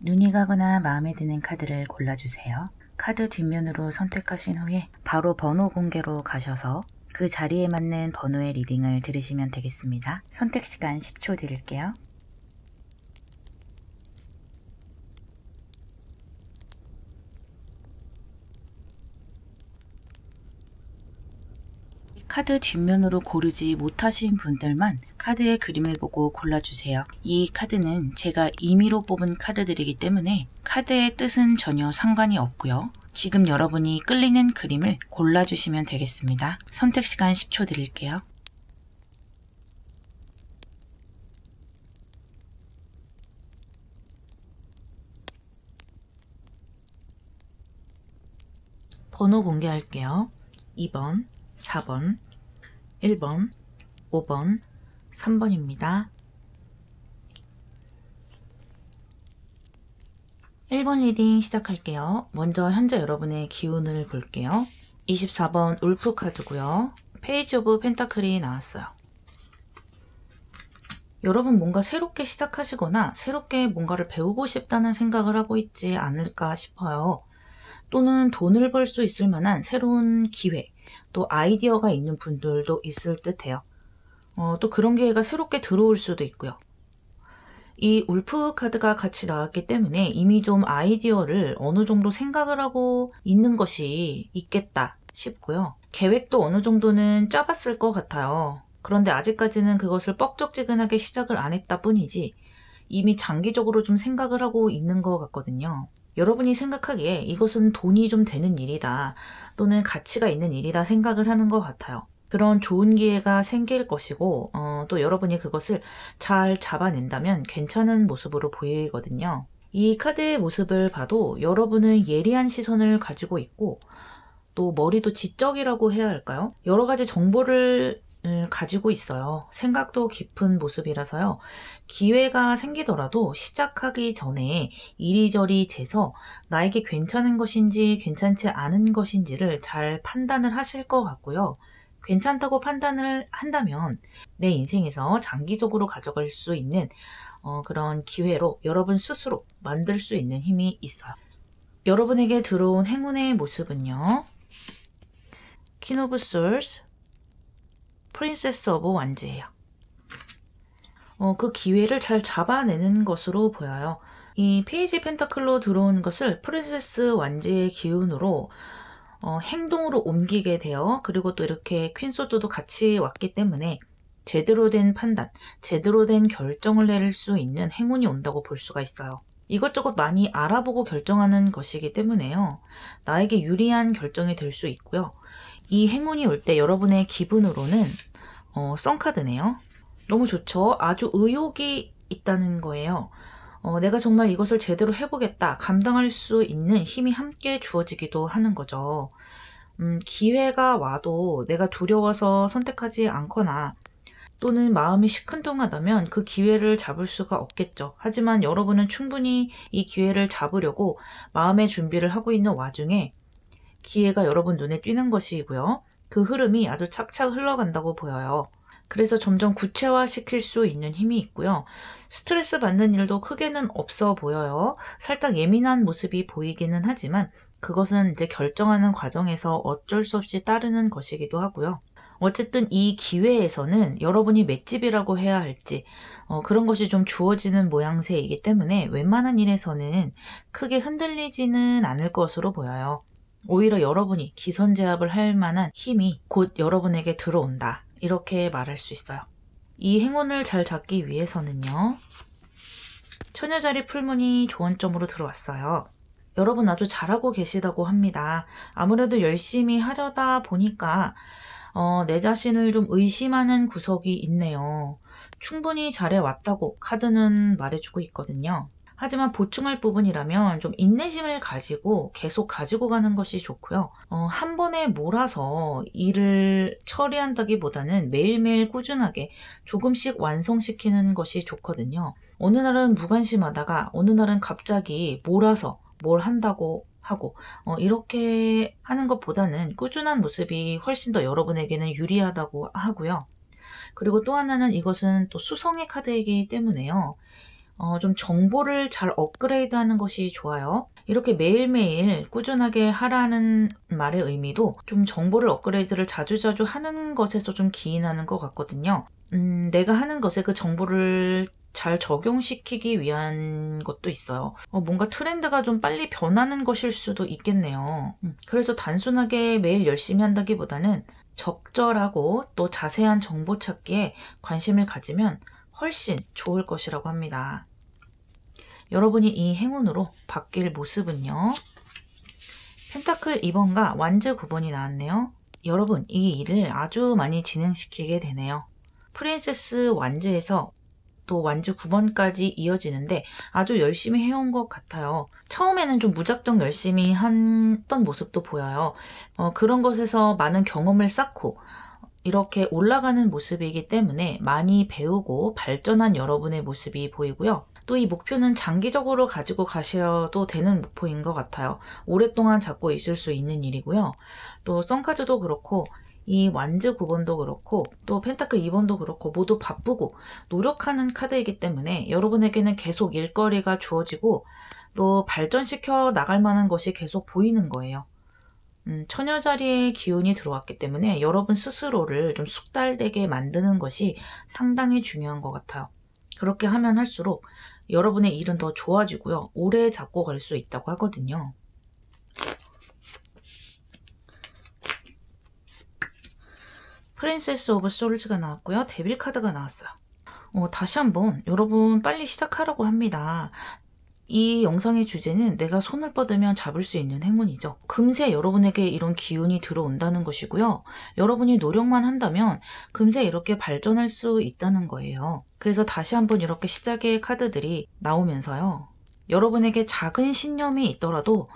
눈이 가거나 마음에 드는 카드를 골라주세요. 카드 뒷면으로 선택하신 후에 바로 번호 공개로 가셔서 그 자리에 맞는 번호의 리딩을 들으시면 되겠습니다. 선택 시간 10초 드릴게요. 카드 뒷면으로 고르지 못하신 분들만 카드의 그림을 보고 골라주세요. 이 카드는 제가 임의로 뽑은 카드들이기 때문에 카드의 뜻은 전혀 상관이 없고요. 지금 여러분이 끌리는 그림을 골라주시면 되겠습니다. 선택 시간 10초 드릴게요. 번호 공개할게요. 2번, 4번, 1번, 5번, 3번입니다. 1번 리딩 시작할게요. 먼저 현재 여러분의 기운을 볼게요. 24번 울프 카드고요. 페이지 오브 펜타클이 나왔어요. 여러분 뭔가 새롭게 시작하시거나 새롭게 뭔가를 배우고 싶다는 생각을 하고 있지 않을까 싶어요. 또는 돈을 벌 수 있을 만한 새로운 기회, 또 아이디어가 있는 분들도 있을 듯해요. 또 그런 기회가 새롭게 들어올 수도 있고요. 이 울프 카드가 같이 나왔기 때문에 이미 좀 아이디어를 어느 정도 생각을 하고 있는 것이 있겠다 싶고요. 계획도 어느 정도는 짜봤을 것 같아요. 그런데 아직까지는 그것을 뻑적지근하게 시작을 안 했다 뿐이지 이미 장기적으로 좀 생각을 하고 있는 것 같거든요. 여러분이 생각하기에 이것은 돈이 좀 되는 일이다 또는 가치가 있는 일이다 생각을 하는 것 같아요. 그런 좋은 기회가 생길 것이고 또 여러분이 그것을 잘 잡아낸다면 괜찮은 모습으로 보이거든요. 이 카드의 모습을 봐도 여러분은 예리한 시선을 가지고 있고 또 머리도 지적이라고 해야 할까요? 여러 가지 정보를 가지고 있어요. 생각도 깊은 모습이라서요. 기회가 생기더라도 시작하기 전에 이리저리 재서 나에게 괜찮은 것인지 괜찮지 않은 것인지를 잘 판단을 하실 것 같고요. 괜찮다고 판단을 한다면 내 인생에서 장기적으로 가져갈 수 있는 그런 기회로 여러분 스스로 만들 수 있는 힘이 있어요. 여러분에게 들어온 행운의 모습은요. 퀸 오브 솔스, 프린세스 오브 완즈예요. 그 기회를 잘 잡아내는 것으로 보여요. 이 페이지 펜타클로 들어온 것을 프린세스 완즈의 기운으로 행동으로 옮기게 돼요. 그리고 또 이렇게 퀸소드도 같이 왔기 때문에 제대로 된 판단, 제대로 된 결정을 내릴 수 있는 행운이 온다고 볼 수가 있어요. 이것저것 많이 알아보고 결정하는 것이기 때문에요. 나에게 유리한 결정이 될 수 있고요. 이 행운이 올 때 여러분의 기분으로는 썬카드네요. 너무 좋죠? 아주 의욕이 있다는 거예요. 내가 정말 이것을 제대로 해보겠다, 감당할 수 있는 힘이 함께 주어지기도 하는 거죠. 기회가 와도 내가 두려워서 선택하지 않거나 또는 마음이 시큰둥하다면 그 기회를 잡을 수가 없겠죠. 하지만 여러분은 충분히 이 기회를 잡으려고 마음의 준비를 하고 있는 와중에 기회가 여러분 눈에 띄는 것이고요. 그 흐름이 아주 착착 흘러간다고 보여요. 그래서 점점 구체화시킬 수 있는 힘이 있고요. 스트레스 받는 일도 크게는 없어 보여요. 살짝 예민한 모습이 보이기는 하지만 그것은 이제 결정하는 과정에서 어쩔 수 없이 따르는 것이기도 하고요. 어쨌든 이 기회에서는 여러분이 맷집이라고 해야 할지 그런 것이 좀 주어지는 모양새이기 때문에 웬만한 일에서는 크게 흔들리지는 않을 것으로 보여요. 오히려 여러분이 기선제압을 할 만한 힘이 곧 여러분에게 들어온다. 이렇게 말할 수 있어요. 이 행운을 잘 잡기 위해서는요. 처녀자리 풀문이 조언점으로 들어왔어요. 여러분 아주 잘하고 계시다고 합니다. 아무래도 열심히 하려다 보니까 내 자신을 좀 의심하는 구석이 있네요. 충분히 잘해왔다고 카드는 말해주고 있거든요. 하지만 보충할 부분이라면 좀 인내심을 가지고 계속 가지고 가는 것이 좋고요. 한 번에 몰아서 일을 처리한다기보다는 매일매일 꾸준하게 조금씩 완성시키는 것이 좋거든요. 어느 날은 무관심하다가 어느 날은 갑자기 몰아서 뭘 한다고 하고 이렇게 하는 것보다는 꾸준한 모습이 훨씬 더 여러분에게는 유리하다고 하고요. 그리고 또 하나는 이것은 또 수성의 카드이기 때문에요. 좀 정보를 잘 업그레이드하는 것이 좋아요. 이렇게 매일매일 꾸준하게 하라는 말의 의미도 좀 정보를 업그레이드를 자주자주 하는 것에서 좀 기인하는 것 같거든요. 내가 하는 것에 그 정보를 잘 적용시키기 위한 것도 있어요. 뭔가 트렌드가 좀 빨리 변하는 것일 수도 있겠네요. 그래서 단순하게 매일 열심히 한다기보다는 적절하고 또 자세한 정보 찾기에 관심을 가지면 훨씬 좋을 것이라고 합니다. 여러분이 이 행운으로 바뀔 모습은요. 펜타클 2번과 완즈 9번이 나왔네요. 여러분, 이 일을 아주 많이 진행시키게 되네요. 프린세스 완즈에서 또 완즈 9번까지 이어지는데 아주 열심히 해온 것 같아요. 처음에는 좀 무작정 열심히 했던 모습도 보여요. 그런 것에서 많은 경험을 쌓고 이렇게 올라가는 모습이기 때문에 많이 배우고 발전한 여러분의 모습이 보이고요. 또 이 목표는 장기적으로 가지고 가셔도 되는 목표인 것 같아요. 오랫동안 잡고 있을 수 있는 일이고요. 또 썬카드도 그렇고 이 완즈 9번도 그렇고 또 펜타클 2번도 그렇고 모두 바쁘고 노력하는 카드이기 때문에 여러분에게는 계속 일거리가 주어지고 또 발전시켜 나갈 만한 것이 계속 보이는 거예요. 처녀자리의 기운이 들어왔기 때문에 여러분 스스로를 좀 숙달되게 만드는 것이 상당히 중요한 것 같아요. 그렇게 하면 할수록 여러분의 일은 더 좋아지고요. 오래 잡고 갈 수 있다고 하거든요. 프린세스 오브 솔즈가 나왔고요. 데빌 카드가 나왔어요. 다시 한번 여러분 빨리 시작하라고 합니다. 이 영상의 주제는 내가 손을 뻗으면 잡을 수 있는 행운이죠. 금세 여러분에게 이런 기운이 들어온다는 것이고요. 여러분이 노력만 한다면 금세 이렇게 발전할 수 있다는 거예요. 그래서 다시 한번 이렇게 시작의 카드들이 나오면서요. 여러분에게 작은 신념이 있더라도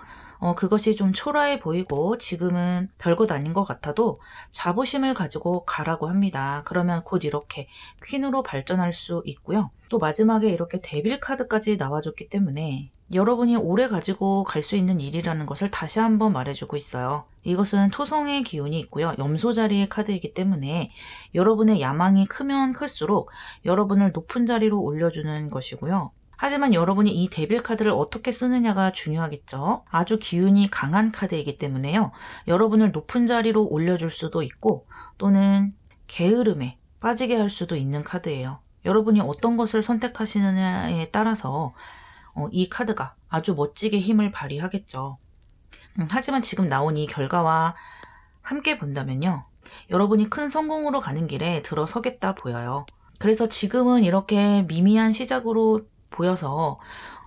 그것이 좀 초라해 보이고 지금은 별것 아닌 것 같아도 자부심을 가지고 가라고 합니다. 그러면 곧 이렇게 퀸으로 발전할 수 있고요. 또 마지막에 이렇게 데빌 카드까지 나와줬기 때문에 여러분이 오래 가지고 갈 수 있는 일이라는 것을 다시 한번 말해주고 있어요. 이것은 토성의 기운이 있고요. 염소 자리의 카드이기 때문에 여러분의 야망이 크면 클수록 여러분을 높은 자리로 올려주는 것이고요. 하지만 여러분이 이 데빌 카드를 어떻게 쓰느냐가 중요하겠죠. 아주 기운이 강한 카드이기 때문에요. 여러분을 높은 자리로 올려줄 수도 있고 또는 게으름에 빠지게 할 수도 있는 카드예요. 여러분이 어떤 것을 선택하시느냐에 따라서 이 카드가 아주 멋지게 힘을 발휘하겠죠. 하지만 지금 나온 이 결과와 함께 본다면요. 여러분이 큰 성공으로 가는 길에 들어서겠다 보여요. 그래서 지금은 이렇게 미미한 시작으로 보여서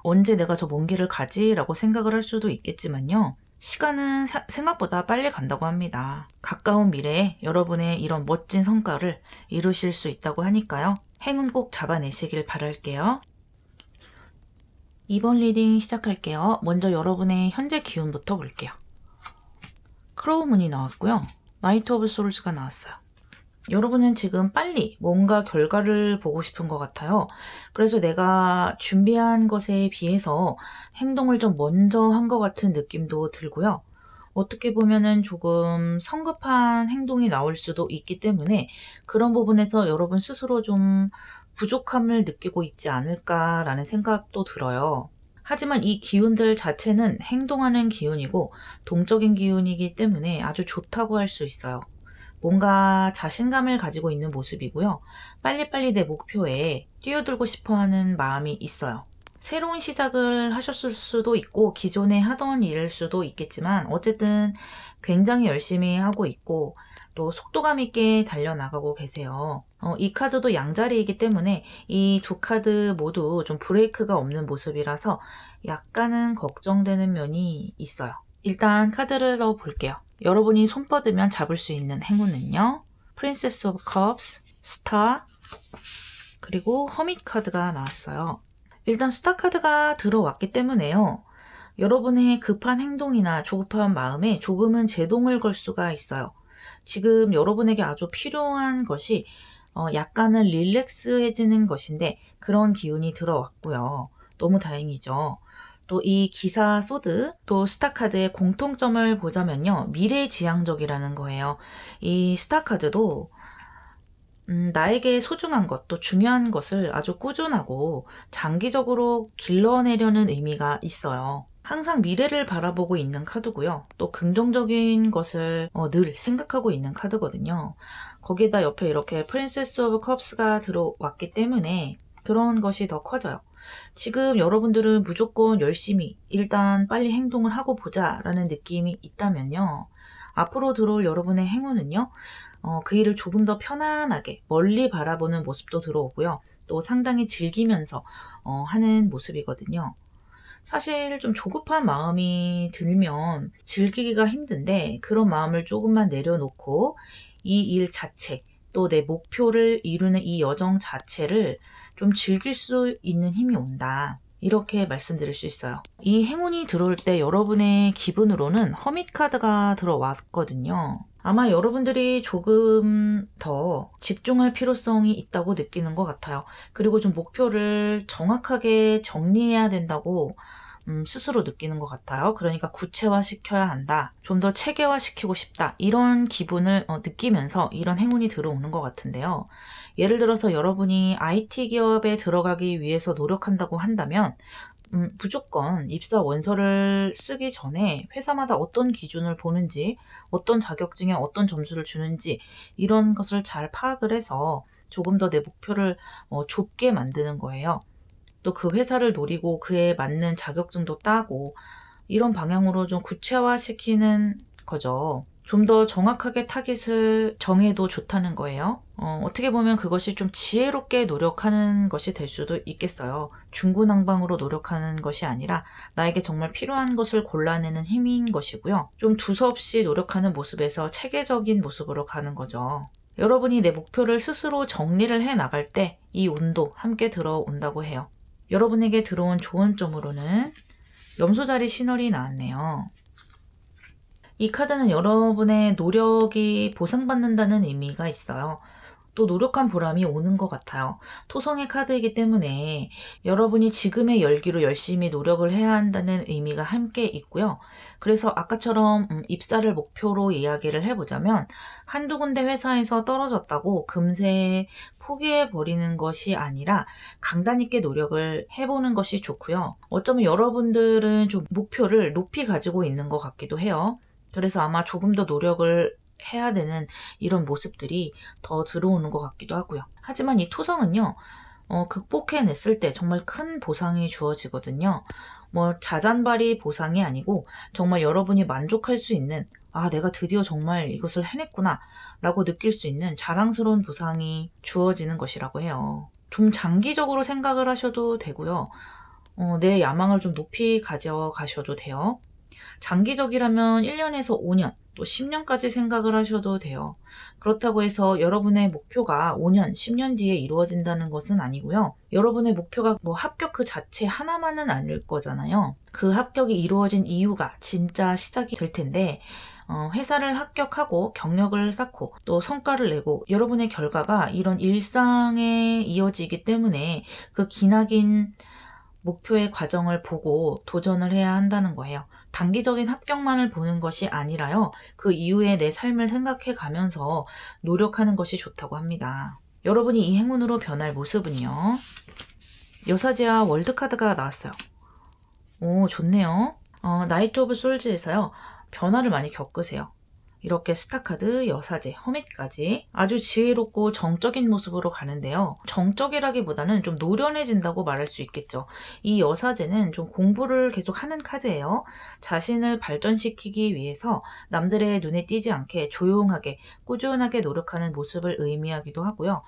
언제 내가 저 먼 길을 가지? 라고 생각을 할 수도 있겠지만요. 시간은 생각보다 빨리 간다고 합니다. 가까운 미래에 여러분의 이런 멋진 성과를 이루실 수 있다고 하니까요. 행운 꼭 잡아내시길 바랄게요. 2번 리딩 시작할게요. 먼저 여러분의 현재 기운부터 볼게요. 크로우문이 나왔고요. 나이트 오브 솔즈가 나왔어요. 여러분은 지금 빨리 뭔가 결과를 보고 싶은 것 같아요. 그래서 내가 준비한 것에 비해서 행동을 좀 먼저 한 것 같은 느낌도 들고요. 어떻게 보면은 조금 성급한 행동이 나올 수도 있기 때문에 그런 부분에서 여러분 스스로 좀 부족함을 느끼고 있지 않을까라는 생각도 들어요. 하지만 이 기운들 자체는 행동하는 기운이고 동적인 기운이기 때문에 아주 좋다고 할 수 있어요. 뭔가 자신감을 가지고 있는 모습이고요. 빨리빨리 내 목표에 뛰어들고 싶어하는 마음이 있어요. 새로운 시작을 하셨을 수도 있고 기존에 하던 일일 수도 있겠지만 어쨌든 굉장히 열심히 하고 있고 또 속도감 있게 달려나가고 계세요. 이 카드도 양자리이기 때문에 이 두 카드 모두 좀 브레이크가 없는 모습이라서 약간은 걱정되는 면이 있어요. 일단 카드를 넣어볼게요. 여러분이 손 뻗으면 잡을 수 있는 행운은요. 프린세스 오브 컵스, 스타, 그리고 허밋 카드가 나왔어요. 일단 스타 카드가 들어왔기 때문에요. 여러분의 급한 행동이나 조급한 마음에 조금은 제동을 걸 수가 있어요. 지금 여러분에게 아주 필요한 것이 약간은 릴렉스해지는 것인데 그런 기운이 들어왔고요. 너무 다행이죠. 또 이 기사 소드, 또 스타카드의 공통점을 보자면요. 미래지향적이라는 거예요. 이 스타카드도 나에게 소중한 것, 또 중요한 것을 아주 꾸준하고 장기적으로 길러내려는 의미가 있어요. 항상 미래를 바라보고 있는 카드고요. 또 긍정적인 것을 늘 생각하고 있는 카드거든요. 거기다 옆에 이렇게 프린세스 오브 컵스가 들어왔기 때문에 그런 것이 더 커져요. 지금 여러분들은 무조건 열심히 일단 빨리 행동을 하고 보자 라는 느낌이 있다면요. 앞으로 들어올 여러분의 행운은요. 그 일을 조금 더 편안하게 멀리 바라보는 모습도 들어오고요. 또 상당히 즐기면서 하는 모습이거든요. 사실 좀 조급한 마음이 들면 즐기기가 힘든데 그런 마음을 조금만 내려놓고 이 일 자체 또 내 목표를 이루는 이 여정 자체를 좀 즐길 수 있는 힘이 온다. 이렇게 말씀드릴 수 있어요. 이 행운이 들어올 때 여러분의 기분으로는 허밋 카드가 들어왔거든요. 아마 여러분들이 조금 더 집중할 필요성이 있다고 느끼는 것 같아요. 그리고 좀 목표를 정확하게 정리해야 된다고 스스로 느끼는 것 같아요. 그러니까 구체화시켜야 한다. 좀 더 체계화시키고 싶다. 이런 기분을 느끼면서 이런 행운이 들어오는 것 같은데요. 예를 들어서 여러분이 IT 기업에 들어가기 위해서 노력한다고 한다면 무조건 입사 원서를 쓰기 전에 회사마다 어떤 기준을 보는지, 어떤 자격증에 어떤 점수를 주는지 이런 것을 잘 파악을 해서 조금 더 내 목표를 좁게 만드는 거예요. 또 그 회사를 노리고 그에 맞는 자격증도 따고 이런 방향으로 좀 구체화시키는 거죠. 좀 더 정확하게 타깃을 정해도 좋다는 거예요. 어떻게 보면 그것이 좀 지혜롭게 노력하는 것이 될 수도 있겠어요. 중구난방으로 노력하는 것이 아니라 나에게 정말 필요한 것을 골라내는 힘인 것이고요. 좀 두서없이 노력하는 모습에서 체계적인 모습으로 가는 거죠. 여러분이 내 목표를 스스로 정리를 해 나갈 때 이 운도 함께 들어온다고 해요. 여러분에게 들어온 좋은 점으로는 염소자리 신월이 나왔네요. 이 카드는 여러분의 노력이 보상받는다는 의미가 있어요. 또 노력한 보람이 오는 것 같아요. 토성의 카드이기 때문에 여러분이 지금의 열기로 열심히 노력을 해야 한다는 의미가 함께 있고요. 그래서 아까처럼 입사를 목표로 이야기를 해보자면 한두 군데 회사에서 떨어졌다고 금세 포기해버리는 것이 아니라 강단 있게 노력을 해보는 것이 좋고요. 어쩌면 여러분들은 좀 목표를 높이 가지고 있는 것 같기도 해요. 그래서 아마 조금 더 노력을 해야 되는 이런 모습들이 더 들어오는 것 같기도 하고요. 하지만 이 토성은요, 극복해냈을 때 정말 큰 보상이 주어지거든요. 뭐 자잔발이 보상이 아니고 정말 여러분이 만족할 수 있는 내가 드디어 정말 이것을 해냈구나 라고 느낄 수 있는 자랑스러운 보상이 주어지는 것이라고 해요. 좀 장기적으로 생각을 하셔도 되고요. 내 야망을 좀 높이 가져가셔도 돼요. 장기적이라면 1년에서 5년, 또 10년까지 생각을 하셔도 돼요. 그렇다고 해서 여러분의 목표가 5년, 10년 뒤에 이루어진다는 것은 아니고요. 여러분의 목표가 뭐 합격 그 자체 하나만은 아닐 거잖아요. 그 합격이 이루어진 이유가 진짜 시작이 될 텐데 회사를 합격하고 경력을 쌓고 또 성과를 내고 여러분의 결과가 이런 일상에 이어지기 때문에 그 기나긴 목표의 과정을 보고 도전을 해야 한다는 거예요. 단기적인 합격만을 보는 것이 아니라요. 그 이후에 내 삶을 생각해 가면서 노력하는 것이 좋다고 합니다. 여러분이 이 행운으로 변할 모습은요. 여사제와 월드카드가 나왔어요. 오, 좋네요. 나이트 오브 솔즈에서요. 변화를 많이 겪으세요. 이렇게 스타카드, 여사제, 허밋까지 아주 지혜롭고 정적인 모습으로 가는데요. 정적이라기보다는 좀 노련해진다고 말할 수 있겠죠. 이 여사제는 좀 공부를 계속 하는 카드예요. 자신을 발전시키기 위해서 남들의 눈에 띄지 않게 조용하게 꾸준하게 노력하는 모습을 의미하기도 하고요.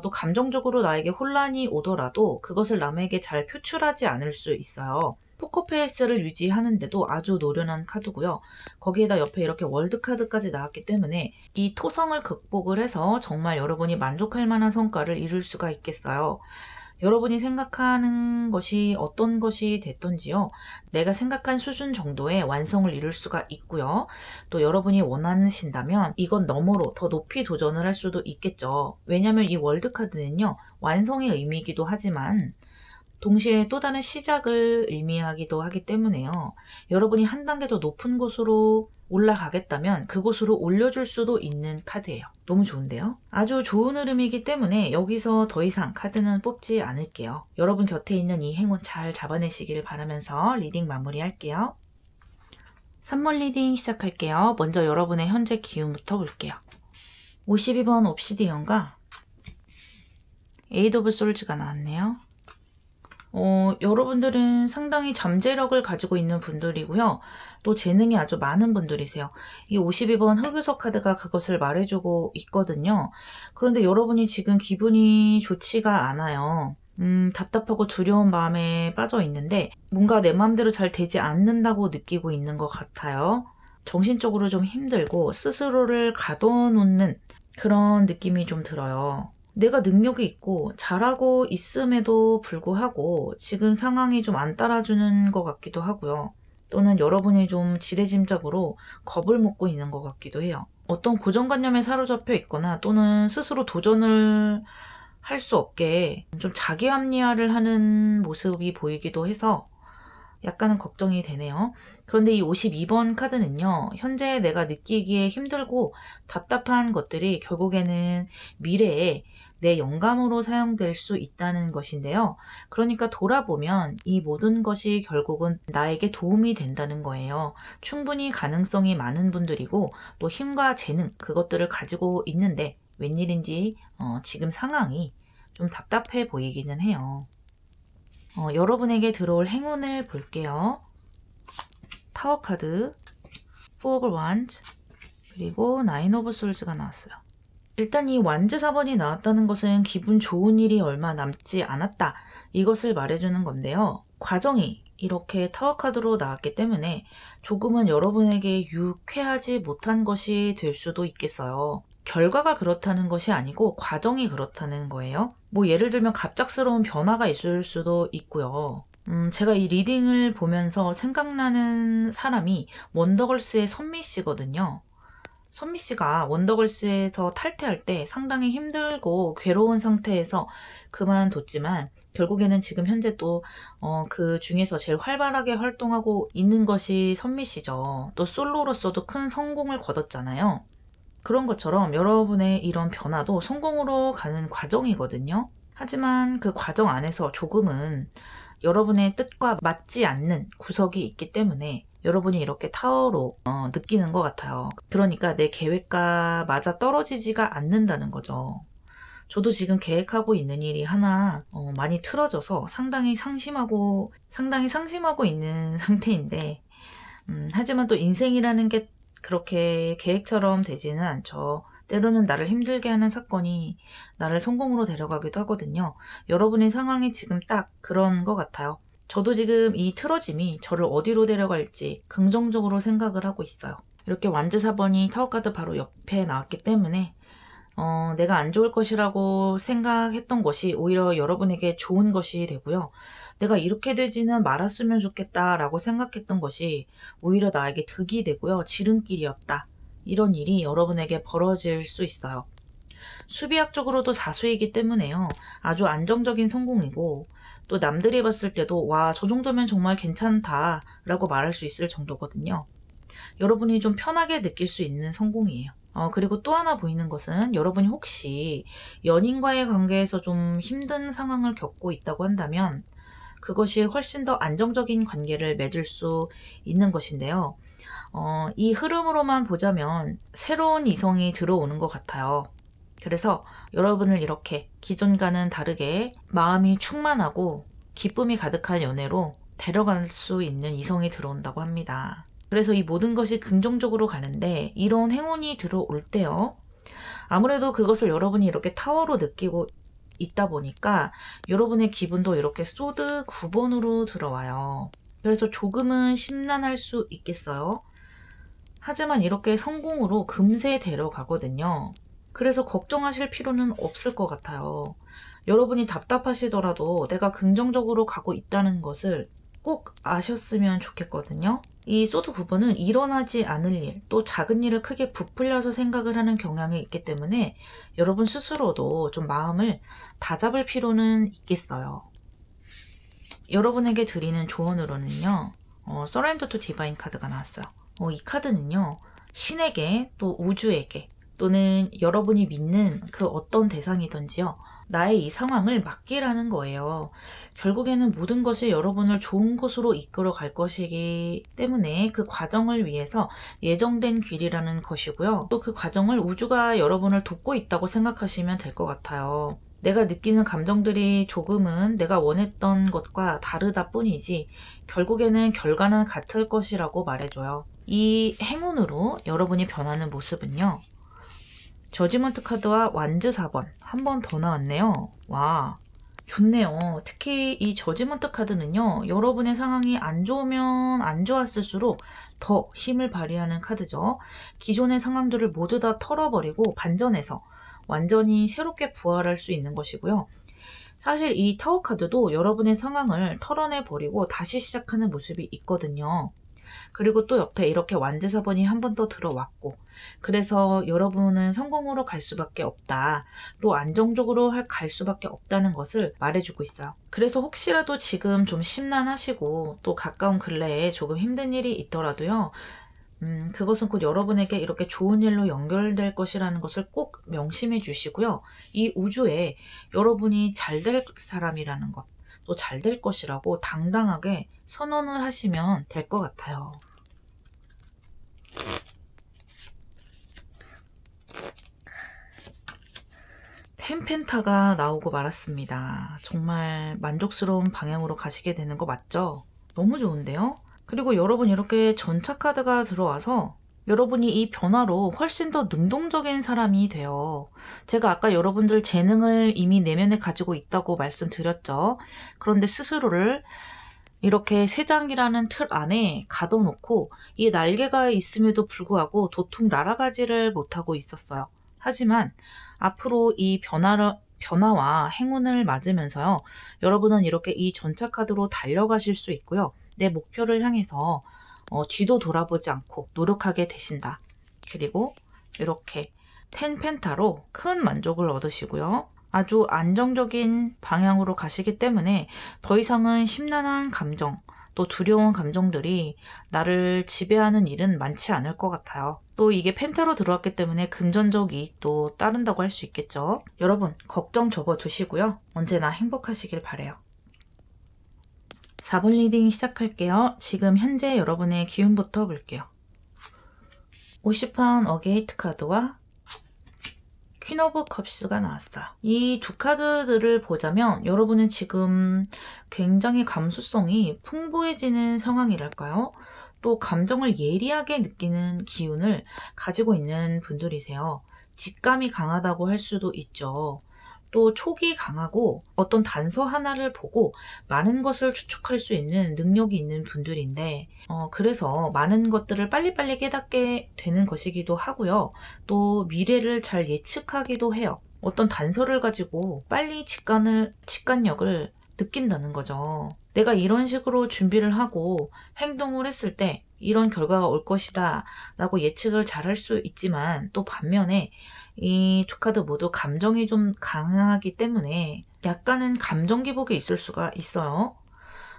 또 감정적으로 나에게 혼란이 오더라도 그것을 남에게 잘 표출하지 않을 수 있어요. 포커페이스를 유지하는데도 아주 노련한 카드고요. 거기에다 옆에 이렇게 월드카드까지 나왔기 때문에 이 토성을 극복을 해서 정말 여러분이 만족할 만한 성과를 이룰 수가 있겠어요. 여러분이 생각하는 것이 어떤 것이 됐던지요. 내가 생각한 수준 정도의 완성을 이룰 수가 있고요. 또 여러분이 원하신다면 이건 너머로 더 높이 도전을 할 수도 있겠죠. 왜냐하면 이 월드카드는요. 완성의 의미이기도 하지만 동시에 또 다른 시작을 의미하기도 하기 때문에요. 여러분이 한 단계 더 높은 곳으로 올라가겠다면 그곳으로 올려줄 수도 있는 카드예요. 너무 좋은데요? 아주 좋은 흐름이기 때문에 여기서 더 이상 카드는 뽑지 않을게요. 여러분 곁에 있는 이 행운 잘 잡아내시길 바라면서 리딩 마무리할게요. 3번 리딩 시작할게요. 먼저 여러분의 현재 기운부터 볼게요. 52번 옵시디언과 에이드 오브 솔즈가 나왔네요. 여러분들은 상당히 잠재력을 가지고 있는 분들이고요. 또 재능이 아주 많은 분들이세요. 이 52번 흑요석 카드가 그것을 말해주고 있거든요. 그런데 여러분이 지금 기분이 좋지가 않아요. 답답하고 두려운 마음에 빠져 있는데 뭔가 내 마음대로 잘 되지 않는다고 느끼고 있는 것 같아요. 정신적으로 좀 힘들고 스스로를 가둬놓는 그런 느낌이 좀 들어요. 내가 능력이 있고 잘하고 있음에도 불구하고 지금 상황이 좀 안 따라주는 것 같기도 하고요. 또는 여러분이 좀 지레짐작으로 겁을 먹고 있는 것 같기도 해요. 어떤 고정관념에 사로잡혀 있거나 또는 스스로 도전을 할 수 없게 좀 자기 합리화를 하는 모습이 보이기도 해서 약간은 걱정이 되네요. 그런데 이 52번 카드는요. 현재 내가 느끼기에 힘들고 답답한 것들이 결국에는 미래에 내 영감으로 사용될 수 있다는 것인데요. 그러니까 돌아보면 이 모든 것이 결국은 나에게 도움이 된다는 거예요. 충분히 가능성이 많은 분들이고 또 힘과 재능 그것들을 가지고 있는데 웬일인지 지금 상황이 좀 답답해 보이기는 해요. 여러분에게 들어올 행운을 볼게요. 타워 카드, 4 of Wands, 그리고 9 of Swords가 나왔어요. 일단 이 완즈 4번이 나왔다는 것은 기분 좋은 일이 얼마 남지 않았다. 이것을 말해주는 건데요. 과정이 이렇게 타워 카드로 나왔기 때문에 조금은 여러분에게 유쾌하지 못한 것이 될 수도 있겠어요. 결과가 그렇다는 것이 아니고 과정이 그렇다는 거예요. 뭐 예를 들면 갑작스러운 변화가 있을 수도 있고요. 제가 이 리딩을 보면서 생각나는 사람이 원더걸스의 선미 씨거든요. 선미 씨가 원더걸스에서 탈퇴할 때 상당히 힘들고 괴로운 상태에서 그만뒀지만 결국에는 지금 현재 또 그 중에서 제일 활발하게 활동하고 있는 것이 선미 씨죠. 또 솔로로서도 큰 성공을 거뒀잖아요. 그런 것처럼 여러분의 이런 변화도 성공으로 가는 과정이거든요. 하지만 그 과정 안에서 조금은 여러분의 뜻과 맞지 않는 구석이 있기 때문에 여러분이 이렇게 타워로 느끼는 것 같아요. 그러니까 내 계획과 맞아 떨어지지가 않는다는 거죠. 저도 지금 계획하고 있는 일이 하나 많이 틀어져서 상당히 상심하고 있는 상태인데 하지만 또 인생이라는 게 그렇게 계획처럼 되지는 않죠. 때로는 나를 힘들게 하는 사건이 나를 성공으로 데려가기도 하거든요. 여러분의 상황이 지금 딱 그런 것 같아요. 저도 지금 이 틀어짐이 저를 어디로 데려갈지 긍정적으로 생각을 하고 있어요. 이렇게 완즈 4번이 타워카드 바로 옆에 나왔기 때문에 내가 안 좋을 것이라고 생각했던 것이 오히려 여러분에게 좋은 것이 되고요. 내가 이렇게 되지는 말았으면 좋겠다라고 생각했던 것이 오히려 나에게 득이 되고요. 지름길이었다. 이런 일이 여러분에게 벌어질 수 있어요. 수비학적으로도 사수이기 때문에요. 아주 안정적인 성공이고 또 남들이 봤을 때도 와, 저 정도면 정말 괜찮다 라고 말할 수 있을 정도거든요. 여러분이 좀 편하게 느낄 수 있는 성공이에요. 그리고 또 하나 보이는 것은 여러분이 혹시 연인과의 관계에서 좀 힘든 상황을 겪고 있다고 한다면 그것이 훨씬 더 안정적인 관계를 맺을 수 있는 것인데요. 이 흐름으로만 보자면 새로운 이성이 들어오는 것 같아요. 그래서 여러분을 이렇게 기존과는 다르게 마음이 충만하고 기쁨이 가득한 연애로 데려갈 수 있는 이성이 들어온다고 합니다. 그래서 이 모든 것이 긍정적으로 가는데 이런 행운이 들어올 때요. 아무래도 그것을 여러분이 이렇게 타워로 느끼고 있다 보니까 여러분의 기분도 이렇게 소드 9번으로 들어와요. 그래서 조금은 심란할 수 있겠어요. 하지만 이렇게 성공으로 금세 데려가거든요. 그래서 걱정하실 필요는 없을 것 같아요. 여러분이 답답하시더라도 내가 긍정적으로 가고 있다는 것을 꼭 아셨으면 좋겠거든요. 이 소드 9번은 일어나지 않을 일, 또 작은 일을 크게 부풀려서 생각을 하는 경향이 있기 때문에 여러분 스스로도 좀 마음을 다잡을 필요는 있겠어요. 여러분에게 드리는 조언으로는요. Surrender to Divine 카드가 나왔어요. 이 카드는요. 신에게 또 우주에게 또는 여러분이 믿는 그 어떤 대상이든지요. 나의 이 상황을 맡기라는 거예요. 결국에는 모든 것이 여러분을 좋은 곳으로 이끌어 갈 것이기 때문에 그 과정을 위해서 예정된 길이라는 것이고요. 또 그 과정을 우주가 여러분을 돕고 있다고 생각하시면 될 것 같아요. 내가 느끼는 감정들이 조금은 내가 원했던 것과 다르다 뿐이지 결국에는 결과는 같을 것이라고 말해줘요. 이 행운으로 여러분이 변하는 모습은요. 저지먼트 카드와 완즈 4번 한 번 더 나왔네요. 와, 좋네요. 특히 이 저지먼트 카드는요. 여러분의 상황이 안 좋으면 안 좋았을수록 더 힘을 발휘하는 카드죠. 기존의 상황들을 모두 다 털어버리고 반전해서 완전히 새롭게 부활할 수 있는 것이고요. 사실 이 타워 카드도 여러분의 상황을 털어내버리고 다시 시작하는 모습이 있거든요. 그리고 또 옆에 이렇게 완즈 4번이 한 번 더 들어왔고 그래서 여러분은 성공으로 갈 수밖에 없다. 또 안정적으로 갈 수밖에 없다는 것을 말해주고 있어요. 그래서 혹시라도 지금 좀 심란하시고 또 가까운 근래에 조금 힘든 일이 있더라도요. 그것은 곧 여러분에게 이렇게 좋은 일로 연결될 것이라는 것을 꼭 명심해 주시고요. 이 우주에 여러분이 잘 될 사람이라는 것, 또 잘 될 것이라고 당당하게 선언을 하시면 될 것 같아요. 텐펜타가 나오고 말았습니다. 정말 만족스러운 방향으로 가시게 되는 거 맞죠? 너무 좋은데요? 그리고 여러분 이렇게 전차 카드가 들어와서 여러분이 이 변화로 훨씬 더 능동적인 사람이 돼요. 제가 아까 여러분들 재능을 이미 내면에 가지고 있다고 말씀드렸죠. 그런데 스스로를 이렇게 세장이라는 틀 안에 가둬놓고 이 날개가 있음에도 불구하고 도통 날아가지를 못하고 있었어요. 하지만 앞으로 이 변화와 행운을 맞으면서요. 여러분은 이렇게 이 전차 카드로 달려가실 수 있고요. 내 목표를 향해서 뒤도 돌아보지 않고 노력하게 되신다. 그리고 이렇게 텐펜타로 큰 만족을 얻으시고요. 아주 안정적인 방향으로 가시기 때문에 더 이상은 심란한 감정, 또 두려운 감정들이 나를 지배하는 일은 많지 않을 것 같아요. 또 이게 펜타로 들어왔기 때문에 금전적 이익도 따른다고 할 수 있겠죠. 여러분 걱정 접어두시고요. 언제나 행복하시길 바라요. 4번 리딩 시작할게요. 지금 현재 여러분의 기운부터 볼게요. 50판 어게이트 카드와 퀸 오브 컵스가 나왔어요. 이 두 카드들을 보자면 여러분은 지금 굉장히 감수성이 풍부해지는 상황이랄까요? 또 감정을 예리하게 느끼는 기운을 가지고 있는 분들이세요. 직감이 강하다고 할 수도 있죠. 또 촉이 강하고 어떤 단서 하나를 보고 많은 것을 추측할 수 있는 능력이 있는 분들인데 그래서 많은 것들을 빨리빨리 깨닫게 되는 것이기도 하고요. 또 미래를 잘 예측하기도 해요. 어떤 단서를 가지고 빨리 직관력을 느낀다는 거죠. 내가 이런 식으로 준비를 하고 행동을 했을 때 이런 결과가 올 것이다 라고 예측을 잘 할 수 있지만 또 반면에 이 두 카드 모두 감정이 좀 강하기 때문에 약간은 감정 기복이 있을 수가 있어요.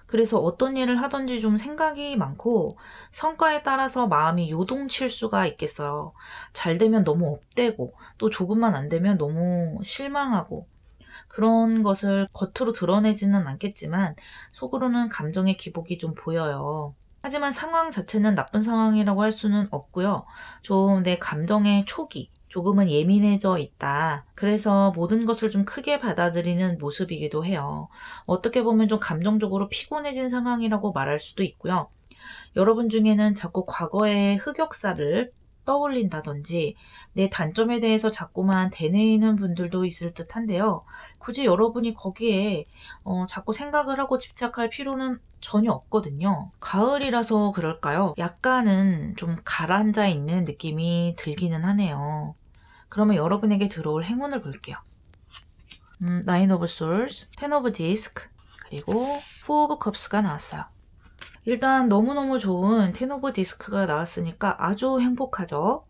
그래서 어떤 일을 하든지 좀 생각이 많고 성과에 따라서 마음이 요동칠 수가 있겠어요. 잘 되면 너무 업되고 또 조금만 안 되면 너무 실망하고 그런 것을 겉으로 드러내지는 않겠지만 속으로는 감정의 기복이 좀 보여요. 하지만 상황 자체는 나쁜 상황이라고 할 수는 없고요. 좀 내 감정의 촉이 조금은 예민해져 있다. 그래서 모든 것을 좀 크게 받아들이는 모습이기도 해요. 어떻게 보면 좀 감정적으로 피곤해진 상황이라고 말할 수도 있고요. 여러분 중에는 자꾸 과거의 흑역사를 떠올린다든지 내 단점에 대해서 자꾸만 되뇌이는 분들도 있을 듯한데요. 굳이 여러분이 거기에 자꾸 생각을 하고 집착할 필요는 전혀 없거든요. 가을이라서 그럴까요? 약간은 좀 가라앉아 있는 느낌이 들기는 하네요. 그러면 여러분에게 들어올 행운을 볼게요. 나인 오브 솔스, 텐 오브 디스크, 그리고 포 오브 컵스가 나왔어요. 일단 너무너무 좋은 텐 오브 디스크가 나왔으니까 아주 행복하죠.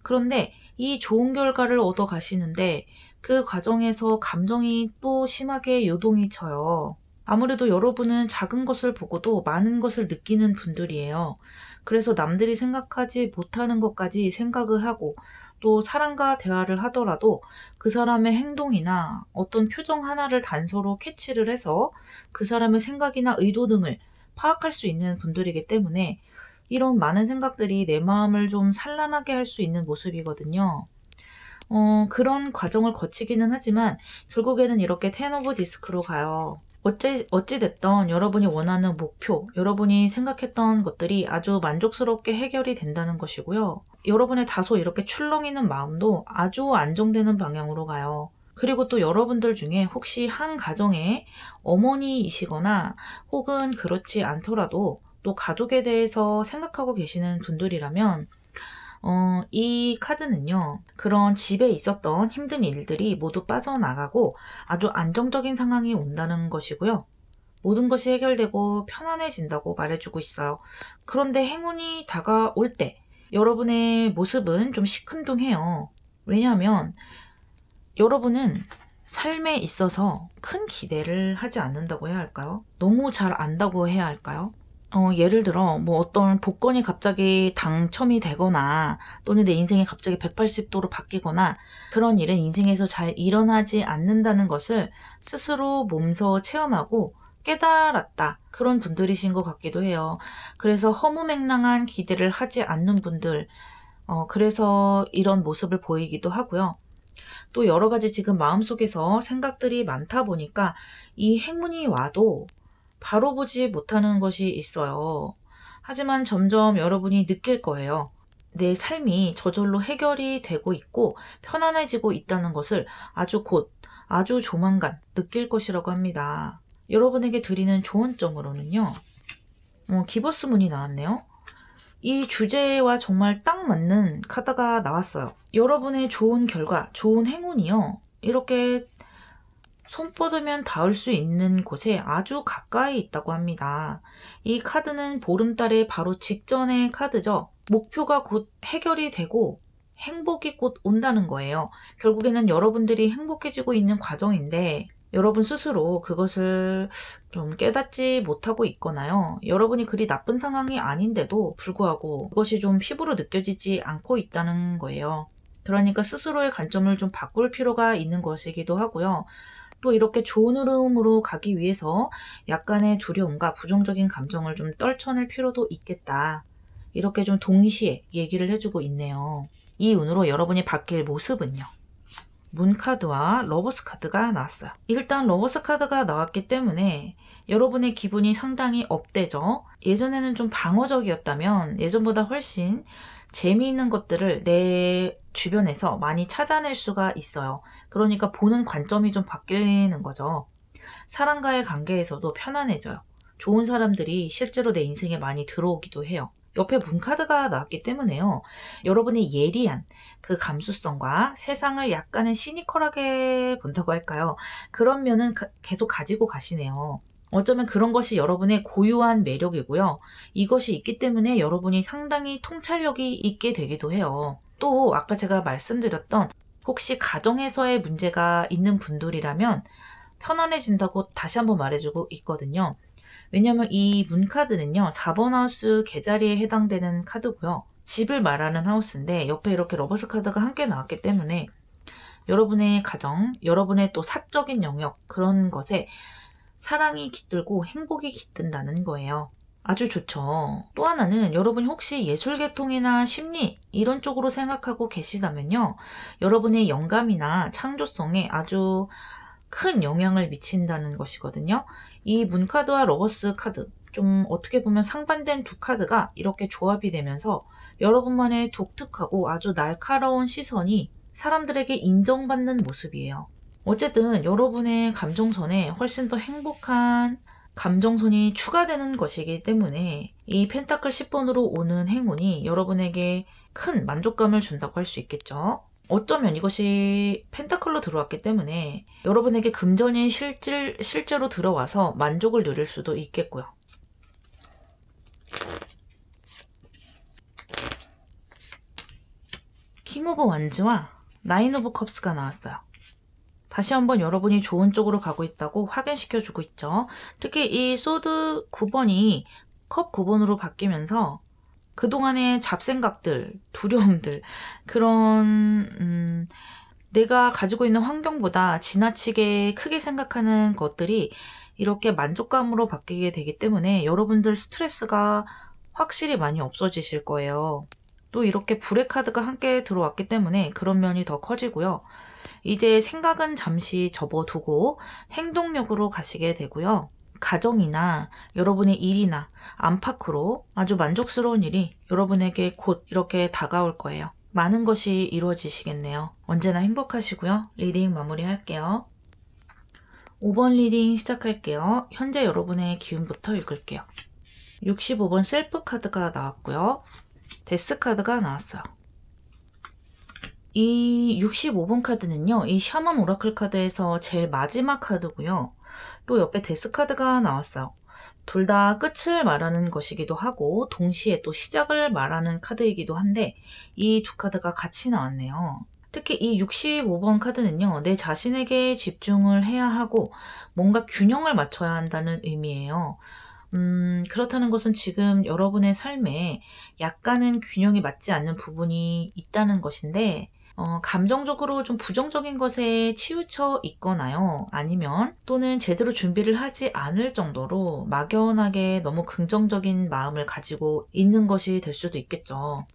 그런데 이 좋은 결과를 얻어 가시는데 그 과정에서 감정이 또 심하게 요동이 쳐요. 아무래도 여러분은 작은 것을 보고도 많은 것을 느끼는 분들이에요. 그래서 남들이 생각하지 못하는 것까지 생각을 하고 또 사람과 대화를 하더라도 그 사람의 행동이나 어떤 표정 하나를 단서로 캐치를 해서 그 사람의 생각이나 의도 등을 파악할 수 있는 분들이기 때문에 이런 많은 생각들이 내 마음을 좀 산란하게 할 수 있는 모습이거든요. 그런 과정을 거치기는 하지만 결국에는 이렇게 텐 오브 디스크로 가요. 어찌됐던 여러분이 원하는 목표, 여러분이 생각했던 것들이 아주 만족스럽게 해결이 된다는 것이고요. 여러분의 다소 이렇게 출렁이는 마음도 아주 안정되는 방향으로 가요. 그리고 또 여러분들 중에 혹시 한 가정의 어머니이시거나 혹은 그렇지 않더라도 또 가족에 대해서 생각하고 계시는 분들이라면 이 카드는요, 그런 집에 있었던 힘든 일들이 모두 빠져나가고 아주 안정적인 상황이 온다는 것이고요. 모든 것이 해결되고 편안해진다고 말해주고 있어요. 그런데 행운이 다가올 때 여러분의 모습은 좀 시큰둥해요. 왜냐하면 여러분은 삶에 있어서 큰 기대를 하지 않는다고 해야 할까요? 너무 잘 안다고 해야 할까요? 예를 들어 뭐 어떤 복권이 갑자기 당첨이 되거나 또는 내 인생이 갑자기 180도로 바뀌거나 그런 일은 인생에서 잘 일어나지 않는다는 것을 스스로 몸소 체험하고 깨달았다. 그런 분들이신 것 같기도 해요. 그래서 허무맹랑한 기대를 하지 않는 분들, 그래서 이런 모습을 보이기도 하고요. 또 여러 가지 지금 마음속에서 생각들이 많다 보니까 이 행운이 와도 바로 보지 못하는 것이 있어요. 하지만 점점 여러분이 느낄 거예요. 내 삶이 저절로 해결이 되고 있고 편안해지고 있다는 것을 아주 조만간 느낄 것이라고 합니다. 여러분에게 드리는 조언점으로는요. 기버스 문이 나왔네요. 이 주제와 정말 딱 맞는 카드가 나왔어요. 여러분의 좋은 결과, 좋은 행운이요. 이렇게 손 뻗으면 닿을 수 있는 곳에 아주 가까이 있다고 합니다. 이 카드는 보름달의 바로 직전의 카드죠. 목표가 곧 해결이 되고 행복이 곧 온다는 거예요. 결국에는 여러분들이 행복해지고 있는 과정인데 여러분 스스로 그것을 좀 깨닫지 못하고 있거나요. 여러분이 그리 나쁜 상황이 아닌데도 불구하고 그것이 좀 피부로 느껴지지 않고 있다는 거예요. 그러니까 스스로의 관점을 좀 바꿀 필요가 있는 것이기도 하고요. 또 이렇게 좋은 흐름으로 가기 위해서 약간의 두려움과 부정적인 감정을 좀 떨쳐낼 필요도 있겠다. 이렇게 좀 동시에 얘기를 해주고 있네요. 이 운으로 여러분이 바뀔 모습은요. 문카드와 러버스 카드가 나왔어요. 일단 러버스 카드가 나왔기 때문에 여러분의 기분이 상당히 업되죠. 예전에는 좀 방어적이었다면 예전보다 훨씬 재미있는 것들을 내 주변에서 많이 찾아낼 수가 있어요. 그러니까 보는 관점이 좀 바뀌는 거죠. 사람과의 관계에서도 편안해져요. 좋은 사람들이 실제로 내 인생에 많이 들어오기도 해요. 옆에 문카드가 나왔기 때문에요. 여러분의 예리한 그 감수성과 세상을 약간은 시니컬하게 본다고 할까요? 그런 면은 계속 가지고 가시네요. 어쩌면 그런 것이 여러분의 고유한 매력이고요. 이것이 있기 때문에 여러분이 상당히 통찰력이 있게 되기도 해요. 또 아까 제가 말씀드렸던 혹시 가정에서의 문제가 있는 분들이라면 편안해진다고 다시 한번 말해주고 있거든요. 왜냐하면 이 문카드는요. 4번 하우스 개자리에 해당되는 카드고요. 집을 말하는 하우스인데 옆에 이렇게 러버스 카드가 함께 나왔기 때문에 여러분의 가정, 여러분의 또 사적인 영역 그런 것에 사랑이 깃들고 행복이 깃든다는 거예요. 아주 좋죠. 또 하나는 여러분이 혹시 예술계통이나 심리 이런 쪽으로 생각하고 계시다면요. 여러분의 영감이나 창조성에 아주 큰 영향을 미친다는 것이거든요. 이 문카드와 러버스 카드 좀 어떻게 보면 상반된 두 카드가 이렇게 조합이 되면서 여러분만의 독특하고 아주 날카로운 시선이 사람들에게 인정받는 모습이에요. 어쨌든 여러분의 감정선에 훨씬 더 행복한 감정선이 추가되는 것이기 때문에 이 펜타클 10번으로 오는 행운이 여러분에게 큰 만족감을 준다고 할 수 있겠죠. 어쩌면 이것이 펜타클로 들어왔기 때문에 여러분에게 금전이 실제로 들어와서 만족을 누릴 수도 있겠고요. 킹 오브 완즈와 나인 오브 컵스가 나왔어요. 다시 한번 여러분이 좋은 쪽으로 가고 있다고 확인시켜주고 있죠. 특히 이 소드 9번이 컵 9번으로 바뀌면서 그동안의 잡생각들, 두려움들, 그런 내가 가지고 있는 환경보다 지나치게 크게 생각하는 것들이 이렇게 만족감으로 바뀌게 되기 때문에 여러분들 스트레스가 확실히 많이 없어지실 거예요. 또 이렇게 불의 카드가 함께 들어왔기 때문에 그런 면이 더 커지고요. 이제 생각은 잠시 접어두고 행동력으로 가시게 되고요. 가정이나 여러분의 일이나 안팎으로 아주 만족스러운 일이 여러분에게 곧 이렇게 다가올 거예요. 많은 것이 이루어지시겠네요. 언제나 행복하시고요. 리딩 마무리할게요. 5번 리딩 시작할게요. 현재 여러분의 기운부터 읽을게요. 65번 셀프 카드가 나왔고요. 데스 카드가 나왔어요. 이 65번 카드는요. 이 샤먼 오라클 카드에서 제일 마지막 카드고요. 또 옆에 데스 카드가 나왔어요. 둘 다 끝을 말하는 것이기도 하고 동시에 또 시작을 말하는 카드이기도 한데 이 두 카드가 같이 나왔네요. 특히 이 65번 카드는요. 내 자신에게 집중을 해야 하고 뭔가 균형을 맞춰야 한다는 의미예요. 그렇다는 것은 지금 여러분의 삶에 약간은 균형이 맞지 않는 부분이 있다는 것인데 감정적으로 좀 부정적인 것에 치우쳐 있거나요. 아니면 또는 제대로 준비를 하지 않을 정도로 막연하게 너무 긍정적인 마음을 가지고 있는 것이 될 수도 있겠죠.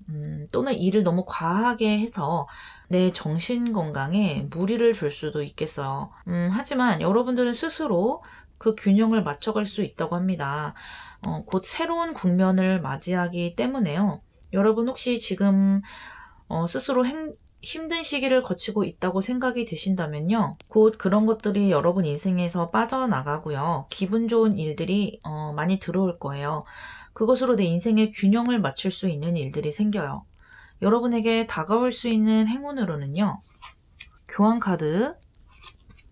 또는 일을 너무 과하게 해서 내 정신 건강에 무리를 줄 수도 있겠어요. 하지만 여러분들은 스스로 그 균형을 맞춰갈 수 있다고 합니다. 곧 새로운 국면을 맞이하기 때문에요. 여러분 혹시 지금 스스로 힘든 시기를 거치고 있다고 생각이 되신다면요. 곧 그런 것들이 여러분 인생에서 빠져나가고요. 기분 좋은 일들이 많이 들어올 거예요. 그것으로 내 인생의 균형을 맞출 수 있는 일들이 생겨요. 여러분에게 다가올 수 있는 행운으로는요. 교환 카드,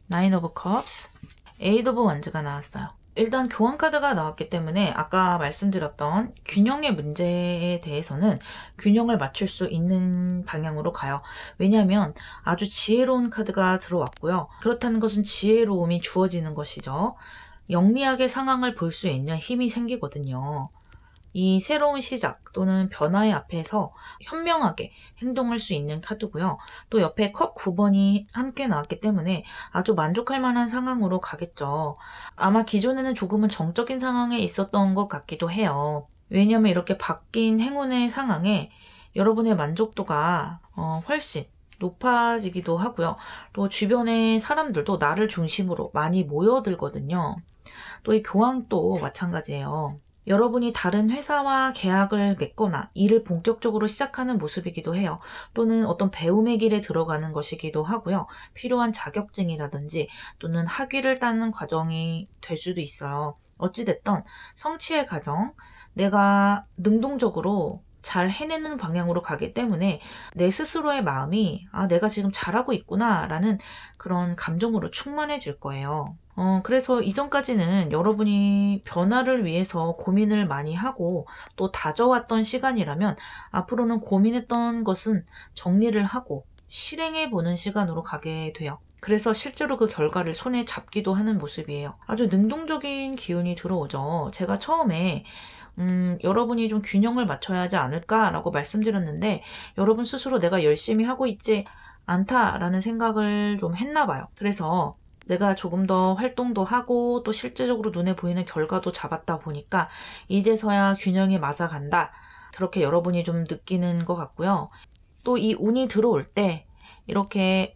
나인 오브 컵스, 에이드 오브 완즈가 나왔어요. 일단 교환 카드가 나왔기 때문에 아까 말씀드렸던 균형의 문제에 대해서는 균형을 맞출 수 있는 방향으로 가요. 왜냐하면 아주 지혜로운 카드가 들어왔고요. 그렇다는 것은 지혜로움이 주어지는 것이죠. 영리하게 상황을 볼 수 있는 힘이 생기거든요. 이 새로운 시작 또는 변화의 앞에서 현명하게 행동할 수 있는 카드고요. 또 옆에 컵 9번이 함께 나왔기 때문에 아주 만족할 만한 상황으로 가겠죠. 아마 기존에는 조금은 정적인 상황에 있었던 것 같기도 해요. 왜냐하면 이렇게 바뀐 행운의 상황에 여러분의 만족도가 훨씬 높아지기도 하고요. 또 주변의 사람들도 나를 중심으로 많이 모여들거든요. 또 이 교황도 마찬가지예요. 여러분이 다른 회사와 계약을 맺거나 일을 본격적으로 시작하는 모습이기도 해요. 또는 어떤 배움의 길에 들어가는 것이기도 하고요. 필요한 자격증이라든지 또는 학위를 따는 과정이 될 수도 있어요. 어찌됐든 성취의 과정, 내가 능동적으로 잘 해내는 방향으로 가기 때문에 내 스스로의 마음이 내가 지금 잘하고 있구나 라는 그런 감정으로 충만해질 거예요. 그래서 이전까지는 여러분이 변화를 위해서 고민을 많이 하고 또 다져왔던 시간이라면 앞으로는 고민했던 것은 정리를 하고 실행해보는 시간으로 가게 돼요. 그래서 실제로 그 결과를 손에 잡기도 하는 모습이에요. 아주 능동적인 기운이 들어오죠. 제가 처음에 여러분이 좀 균형을 맞춰야 하지 않을까라고 말씀드렸는데 여러분 스스로 내가 열심히 하고 있지 않다라는 생각을 좀 했나 봐요. 그래서 내가 조금 더 활동도 하고 또 실제적으로 눈에 보이는 결과도 잡았다 보니까 이제서야 균형이 맞아간다. 그렇게 여러분이 좀 느끼는 것 같고요. 또 이 운이 들어올 때 이렇게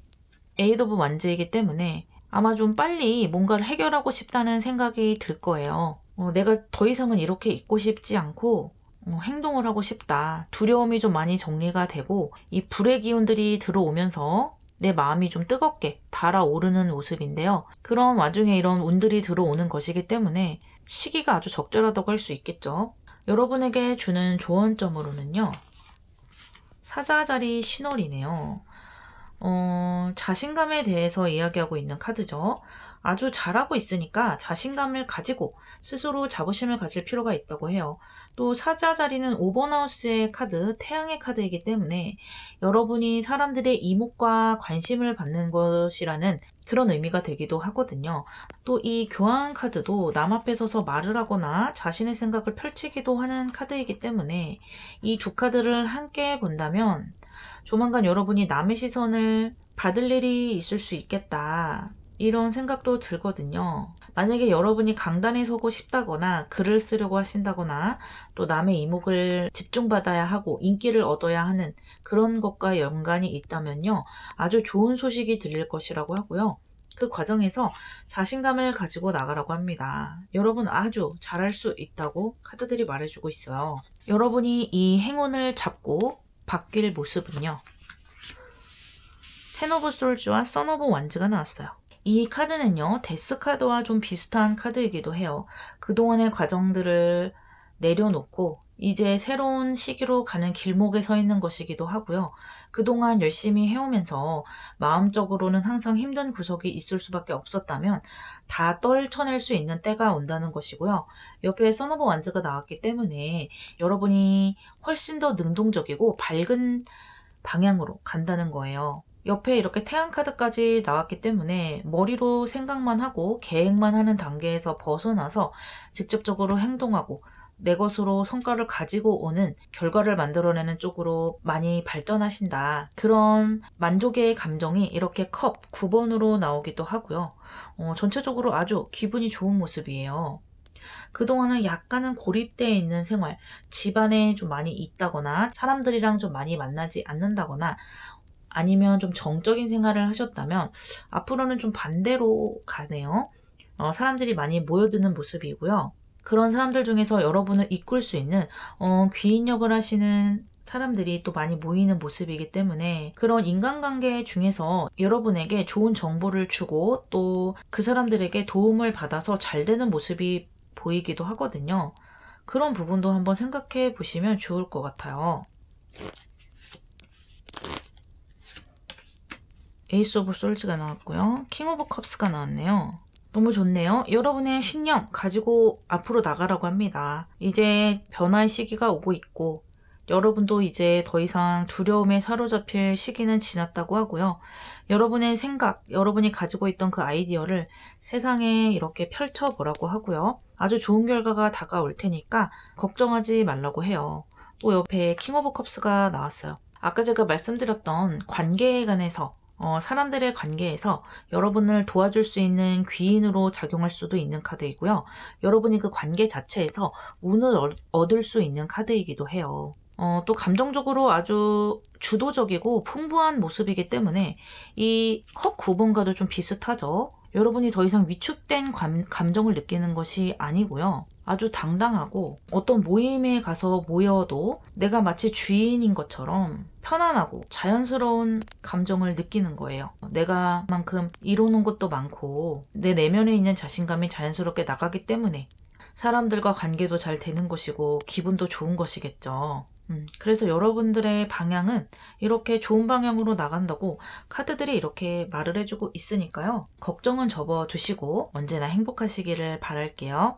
에이드 오브 완즈이기 때문에 아마 좀 빨리 뭔가를 해결하고 싶다는 생각이 들 거예요. 내가 더 이상은 이렇게 있고 싶지 않고 행동을 하고 싶다. 두려움이 좀 많이 정리가 되고 이 불의 기운들이 들어오면서 내 마음이 좀 뜨겁게 달아오르는 모습인데요. 그런 와중에 이런 운들이 들어오는 것이기 때문에 시기가 아주 적절하다고 할 수 있겠죠. 여러분에게 주는 조언점으로는요. 사자자리 신월이네요. 자신감에 대해서 이야기하고 있는 카드죠. 아주 잘하고 있으니까 자신감을 가지고 스스로 자부심을 가질 필요가 있다고 해요. 또 사자 자리는 5번 하우스의 카드, 태양의 카드이기 때문에 여러분이 사람들의 이목과 관심을 받는 것이라는 그런 의미가 되기도 하거든요. 또 이 교황 카드도 남 앞에 서서 말을 하거나 자신의 생각을 펼치기도 하는 카드이기 때문에 이 두 카드를 함께 본다면 조만간 여러분이 남의 시선을 받을 일이 있을 수 있겠다. 이런 생각도 들거든요. 만약에 여러분이 강단에 서고 싶다거나 글을 쓰려고 하신다거나 또 남의 이목을 집중받아야 하고 인기를 얻어야 하는 그런 것과 연관이 있다면요. 아주 좋은 소식이 들릴 것이라고 하고요. 그 과정에서 자신감을 가지고 나가라고 합니다. 여러분 아주 잘할 수 있다고 카드들이 말해주고 있어요. 여러분이 이 행운을 잡고 바뀔 모습은요. 텐 오브 솔즈와 선 오브 완즈가 나왔어요. 이 카드는요. 데스 카드와 좀 비슷한 카드이기도 해요. 그동안의 과정들을 내려놓고 이제 새로운 시기로 가는 길목에 서 있는 것이기도 하고요. 그동안 열심히 해오면서 마음적으로는 항상 힘든 구석이 있을 수밖에 없었다면 다 떨쳐낼 수 있는 때가 온다는 것이고요. 옆에 선 오브 완즈가 나왔기 때문에 여러분이 훨씬 더 능동적이고 밝은 방향으로 간다는 거예요. 옆에 이렇게 태양 카드까지 나왔기 때문에 머리로 생각만 하고 계획만 하는 단계에서 벗어나서 직접적으로 행동하고 내 것으로 성과를 가지고 오는 결과를 만들어내는 쪽으로 많이 발전하신다. 그런 만족의 감정이 이렇게 컵 9번으로 나오기도 하고요. 전체적으로 아주 기분이 좋은 모습이에요. 그동안은 약간은 고립되어 있는 생활, 집안에 좀 많이 있다거나 사람들이랑 좀 많이 만나지 않는다거나 아니면 좀 정적인 생활을 하셨다면 앞으로는 좀 반대로 가네요. 사람들이 많이 모여드는 모습이고요. 그런 사람들 중에서 여러분을 이끌 수 있는 귀인 역을 하시는 사람들이 또 많이 모이는 모습이기 때문에 그런 인간관계 중에서 여러분에게 좋은 정보를 주고 또 그 사람들에게 도움을 받아서 잘 되는 모습이 보이기도 하거든요. 그런 부분도 한번 생각해 보시면 좋을 것 같아요. 에이스 오브 솔즈가 나왔고요. 킹 오브 컵스가 나왔네요. 너무 좋네요. 여러분의 신념 가지고 앞으로 나가라고 합니다. 이제 변화의 시기가 오고 있고 여러분도 이제 더 이상 두려움에 사로잡힐 시기는 지났다고 하고요. 여러분의 생각, 여러분이 가지고 있던 그 아이디어를 세상에 이렇게 펼쳐보라고 하고요. 아주 좋은 결과가 다가올 테니까 걱정하지 말라고 해요. 또 옆에 킹 오브 컵스가 나왔어요. 아까 제가 말씀드렸던 관계에 관해서 사람들의 관계에서 여러분을 도와줄 수 있는 귀인으로 작용할 수도 있는 카드이고요. 여러분이 그 관계 자체에서 운을 얻을 수 있는 카드이기도 해요. 또 감정적으로 아주 주도적이고 풍부한 모습이기 때문에 이 컵 9번과도 좀 비슷하죠. 여러분이 더 이상 위축된 감정을 느끼는 것이 아니고요. 아주 당당하고 어떤 모임에 가서 모여도 내가 마치 주인인 것처럼 편안하고 자연스러운 감정을 느끼는 거예요. 내가 만큼 이루는 것도 많고 내 내면에 있는 자신감이 자연스럽게 나가기 때문에 사람들과 관계도 잘 되는 것이고 기분도 좋은 것이겠죠. 그래서 여러분들의 방향은 이렇게 좋은 방향으로 나간다고 카드들이 이렇게 말을 해주고 있으니까요. 걱정은 접어두시고 언제나 행복하시기를 바랄게요.